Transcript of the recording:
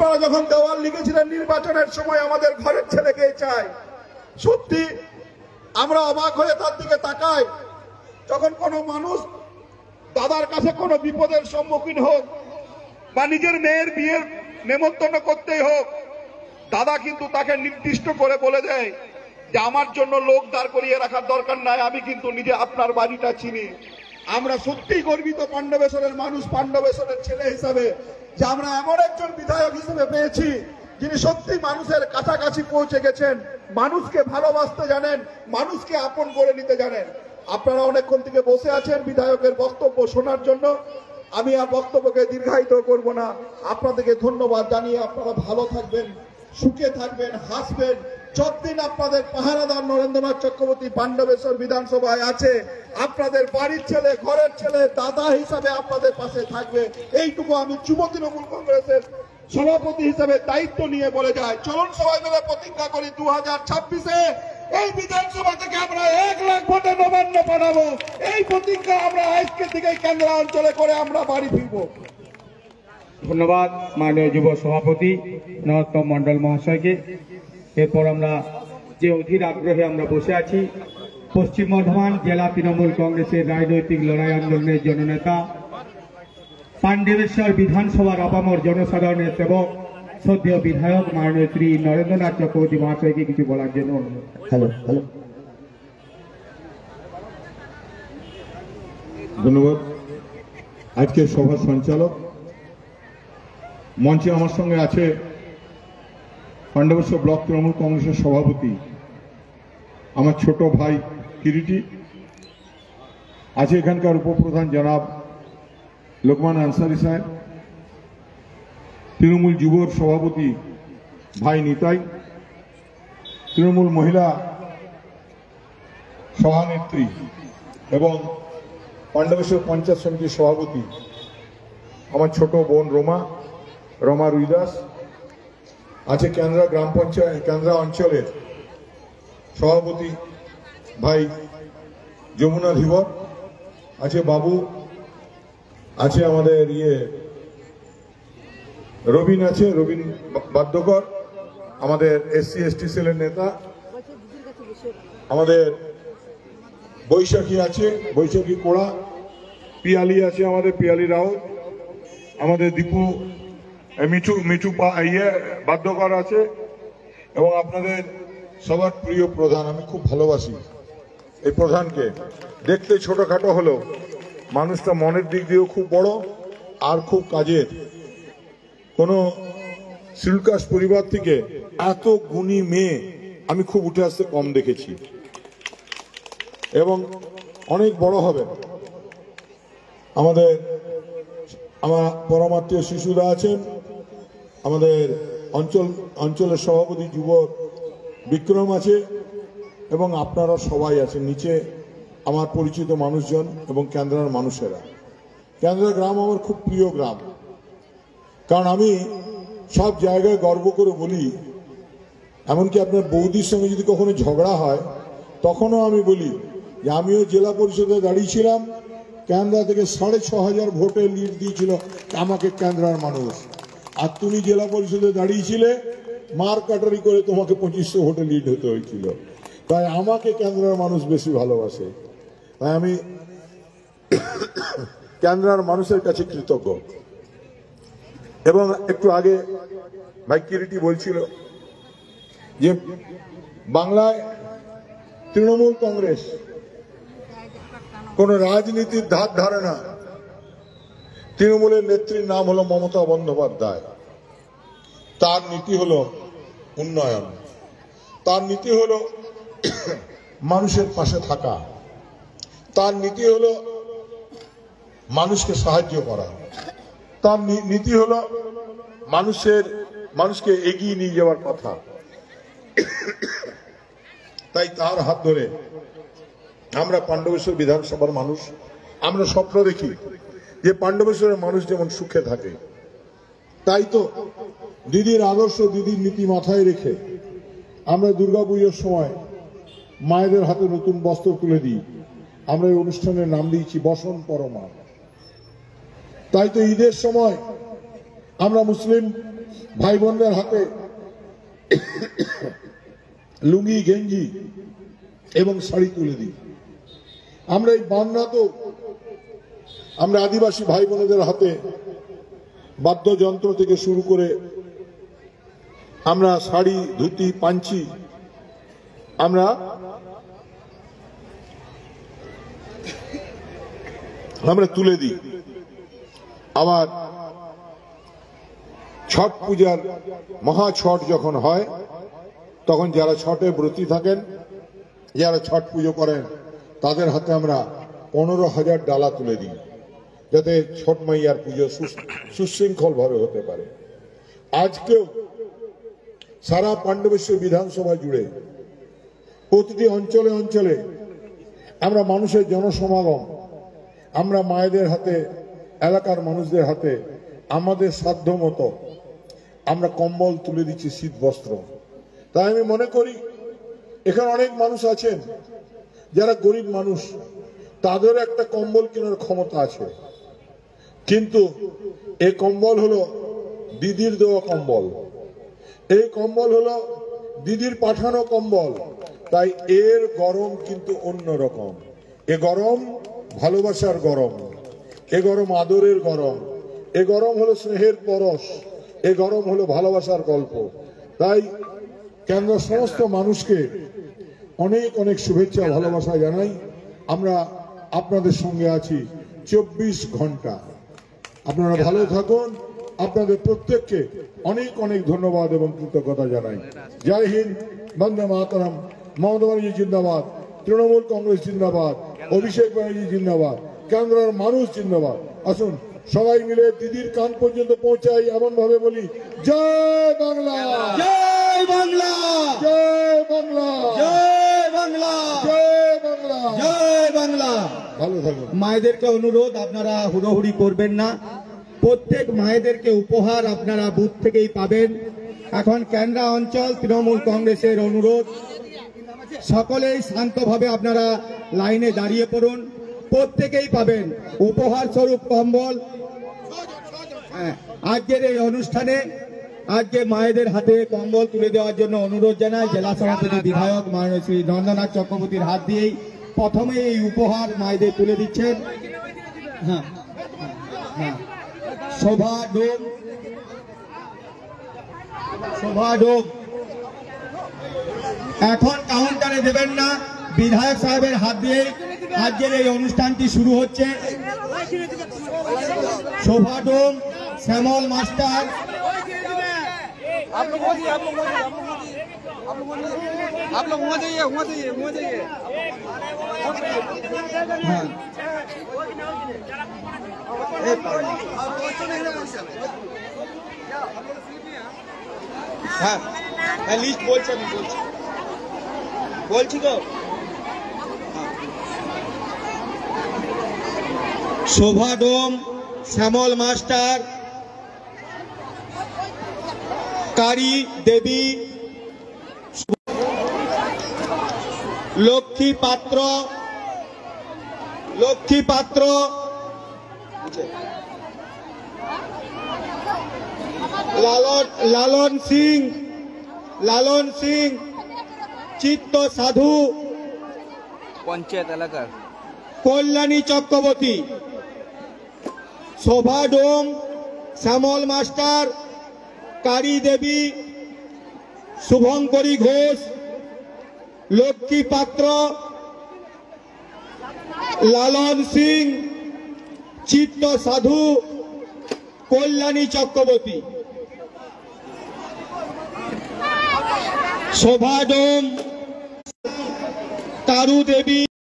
আপনারা যখন দেওয়াল লিখেছিলেন নির্বাচনের সময় আমাদের ঘরের ছেলেকে চাই, সত্যি আমরা অবাক হয়ে তার দিকে তাকাই। যখন কোনো মানুষ দাদার কাছে কোনো বিপদের সম্মুখীন হোক বা নিজের মেয়ের বিয়ের নেমন্তন্ন করতেই হোক, দাদা কিন্তু তাকে নির্দিষ্ট করে বলে দেয় যে আমার জন্য লোক দাঁড় করিয়ে রাখার দরকার নাই, আমি কিন্তু নিজে আপনার বাড়িটা চিনি। আমরা সত্যিই গর্বিত পাণ্ডবেশ্বরের মানুষ, পাণ্ডবেশ্বরের ছেলে হিসাবে, যে আমরা এমন একজন বিধায়ক হিসেবে পেয়েছি যিনি সত্যি মানুষের কাছাকাছি পৌঁছে গেছেন, মানুষকে ভালোবাসতে জানেন, মানুষকে আপন করে নিতে জানেন। আপনারা অনেকক্ষণ থেকে বসে আছেন বিধায়কের বক্তব্য শোনার জন্য। আমি আর বক্তব্যকে দীর্ঘায়িত করব না। আপনাদেরকে ধন্যবাদ জানিয়ে আপনারা ভালো থাকবেন, সুখে থাকবেন, হাসবেন। যতদিন আপনাদের পাহারাদার নরেন্দ্রনাথ চক্রবর্তী পাণ্ডবেশ্বর বিধানসভায় আছে, আপনাদের বাড়ির ছেলে, ঘরের ছেলে, দাদা হিসাবে আপনাদের পাশে থাকবে। এইটুকু আমি যুব তৃণমূল কংগ্রেসের সভাপতি হিসেবে দায়িত্ব নিয়ে বলে যায়। চলুন সবাই মিলে প্রতিজ্ঞা করি 2026-এ এই বিধানসভা থেকে আমরা 1 লাখ ভোটে নবান্ন পাঠাবো। এই প্রতিজ্ঞা আমরা আজকে থেকে কেন্দ্র অঞ্চলে করে আমরা বাড়ি ফিরবো। ধন্যবাদ মাননীয় যুব সভাপতি নরোত্তম মন্ডল মহাশয়কে। এরপর আমরা যে অধীর আগ্রহে আমরা বসে আছি, পশ্চিম বর্ধমান জেলা তৃণমূল কংগ্রেসের রাজনৈতিক লড়াই আন্দোলনের জননেতা, পাণ্ডবেশ্বর বিধানসভার আপামর জনসাধারণের সেবক, শ্রদ্ধেয় বিধায়ক মাননীয় শ্রী নরেন্দ্রনাথ চক্রবর্তী মহাশয়কে কিছু বলার জন্য অনুরোধ। ধন্যবাদ। আজকের সভার সঞ্চালক, মঞ্চে আমার সঙ্গে আছে পাণ্ডবেশ্বর ব্লক তৃণমূল কংগ্রেসের সভাপতি আমার ছোট ভাই কিরিটি, আছে এখানকার উপপ্রধান জনাব লোকমান আনসারি সাহেব, তৃণমূল যুবর সভাপতি ভাই নিতাই, তৃণমূল মহিলা সভানেত্রী এবং পাণ্ডবেশ্বর পঞ্চায়েত সমিতির সভাপতি আমার ছোট বোন রমা রুইদাস, আছে কেন্দ্রা গ্রাম পঞ্চায়েত কেন্দ্রা অঞ্চলের সভাপতি ভাই যমুনা ধীবর, আছে বাবু, আছে আমাদের রবিন বাদ্যকর, আমাদের SC/ST সেলের নেতা, আমাদের বৈশাখী আছে, বৈশাখী কোড়া, পিয়ালি আছে আমাদের পিয়ালি রাও, আমাদের দীপু মিঠু বাদ্যকর আছে, এবং আপনাদের সবার প্রিয় প্রধান। আমি খুব ভালোবাসি এই প্রধানকে। দেখতে ছোটখাটো হলেও মানুষটা মনের দিক দিয়েও খুব বড় আর খুব কাজের। কোনো সিলকাস পরিবার থেকে এত গুণী মেয়ে আমি খুব উঠে আসতে কম দেখেছি, এবং অনেক বড় হবে। আমার পরমাত্মীয় শিশুরা আছেন, আমাদের অঞ্চলের সভাপতি যুব বিক্রম আছে, এবং আপনারা সবাই আছেন নিচে, আমার পরিচিত মানুষজন এবং কেন্দ্রার মানুষেরা। কেন্দ্রা গ্রাম আমার খুব প্রিয় গ্রাম, কারণ আমি সব জায়গায় গর্ব করে বলি, এমনকি আপনার বৌদির সঙ্গে যদি কখনো ঝগড়া হয় তখনও আমি বলি যে আমিও জেলা পরিষদে দাঁড়িয়েছিলাম, কেন্দ্রা থেকে 6,500 ভোটে লিড দিয়েছিল আমাকে কেন্দ্রার মানুষ, আর তুমি জেলা পরিষদে দাঁড়িয়েছিলে, মার কাটারি করে তোমাকে 2500 ভোটে লিড হতে হয়েছিল। তাই আমাকে কেন্দ্রার মানুষ বেশি ভালোবাসে, তাই আমি কেন্দ্রার মানুষের কাছে কৃতজ্ঞ। এবং একটু আগে ভাই কিরিটি বলছিল যে বাংলায় তৃণমূল কংগ্রেস কোন রাজনীতির ধার ধারে না। তৃণমূলের নেত্রীর নাম হলো মমতা বন্দ্যোপাধ্যায়। তার নীতি হলো উন্নয়ন, তার নীতি হলো মানুষের পাশে থাকা, তার নীতি হলো মানুষকে সাহায্য করা, তার নীতি হলো মানুষকে এগিয়ে নিয়ে যাওয়ার কথা। তাই তার হাত ধরে আমরা পাণ্ডবেশ্বর বিধানসভার মানুষ, আমরা স্বপ্ন দেখি যে পাণ্ডবেশ্বরের মানুষ যেমন সুখে থাকে। তাই তো দিদির আদর্শ, দিদির নীতি মাথায় রেখে আমরা দুর্গাপুজোর সময় মায়েদের হাতে নতুন বস্ত্র তুলে দিই। আমরা এই অনুষ্ঠানের নাম দিয়েছি বসন পরমা। তাই তো ঈদের সময় আমরা মুসলিম ভাই বোনদের হাতে লুঙ্গি গেঞ্জি এবং শাড়ি তুলে দিই। আমরা এই বামনাতেও আমরা আদিবাসী ভাই বোনেদের হাতে বাদ্যযন্ত্র থেকে শুরু করে আমরা শাড়ি ধুতি পাঞ্চি আমরা তুলে দিই। আবার ছট পূজার মহাছট যখন হয় তখন যারা ছটে ব্রতী থাকেন, যারা ছট পুজো করেন, তাদের হাতে আমরা 15,000 ডালা তুলে দিই, যাতে ছট মাইয়ার পুজো সুশৃঙ্খল ভাবে হতে পারে। আজকেও সারা পাণ্ডবেশ্বর বিধানসভা জুড়ে প্রতিটি অঞ্চলে অঞ্চলে আমরা মানুষের জনসমাগম, আমরা মায়েদের হাতে, এলাকার মানুষদের হাতে আমাদের সাধ্য মতো আমরা কম্বল তুলে দিচ্ছি, শীত বস্ত্র। তাই আমি মনে করি এখানে অনেক মানুষ আছেন যারা গরিব মানুষ, তাদের একটা কম্বল কেনার ক্ষমতা আছে, কিন্তু এই কম্বল হলো দিদির দেওয়া কম্বল, এই কম্বল হলো দিদির পাঠানো কম্বল। তাই এর গরম কিন্তু অন্যরকম। এ গরম ভালোবাসার গরম, এ গরম আদরের গরম, এ গরম হলো স্নেহের পরশ, এ গরম হলো ভালোবাসার গল্প। তাই কেন্দ্র সমস্ত মানুষকে অনেক অনেক শুভেচ্ছা ভালোবাসা জানাই। আমরা আপনাদের সঙ্গে আছি 24 ঘন্টা। আপনারা ভালো থাকুন। আপনাদের প্রত্যেককে অনেক অনেক ধন্যবাদ এবং কৃতজ্ঞতা জানাই। জয় হিন্দ, বন্দে মাতরম। মমতা ব্যানার্জি জিন্দাবাদ, তৃণমূল কংগ্রেস জিন্দাবাদ, অভিষেক ব্যানার্জি জিন্দাবাদ, কেন্দ্রের মানুষ জিন্দাবাদ। আসুন সবাই মিলে দিদির কান পর্যন্ত পৌঁছাই, এমন ভাবে বলি, জয় বাংলা, জয় বাংলা, জয় বাংলা, জয় বাংলা, জয় বাংলা, জয় বাংলা। ভালো থাকুন। মায়েদেরকে অনুরোধ, আপনারা হুড়োহুড়ি করবেন না। প্রত্যেক মায়েদেরকে উপহার আপনারা বুথ থেকেই পাবেন। এখন ক্যান্দ্রা অঞ্চল তৃণমূল কংগ্রেসের অনুরোধ, সকলেই শান্তভাবে আপনারা লাইনে দাঁড়িয়ে পড়ুন। প্রত্যেকেই পাবেন উপহার স্বরূপ কম্বল। আজকের এই অনুষ্ঠানে আজকে মায়েদের হাতে কম্বল তুলে দেওয়ার জন্য অনুরোধ জানাই জেলা সভাপতি বিধায়ক মাননীয় শ্রী নন্দনাথ চক্রবর্তীর হাত দিয়েই প্রথমে এই উপহার মায়েদের তুলে দিচ্ছেন। হ্যাঁ, শোভা ডোম, শোভা ডোম এখন কাউন্টারে দেবেন না, বিধায়ক সাহেবের হাত দিয়ে আজকের এই অনুষ্ঠানটি শুরু হচ্ছে। শোভা ডোম, শ্যামল মাস্টার, आप लोग वहाँ जाइए, आप लोग वहाँ जाइए। হ্যাঁ লিস্ট বলছি তো। শোভা ডোম, শ্যামল মাস্টার, কারি দেবী, লক্ষ্মী পাত্র, লালন সিং, চিত্ত সাধু, পঞ্চায়েত এলাকার কল্যাণী চক্রবর্তী। শোভা ডোম, শ্যামল মাস্টার, কারি দেবী, শুভঙ্করী ঘোষ, লক্ষ্মী পাত্র, লালন সিং, চিত্ত সাধু, কল্যাণী চক্রবর্তী। শোভা ডোম, তারু দেবী,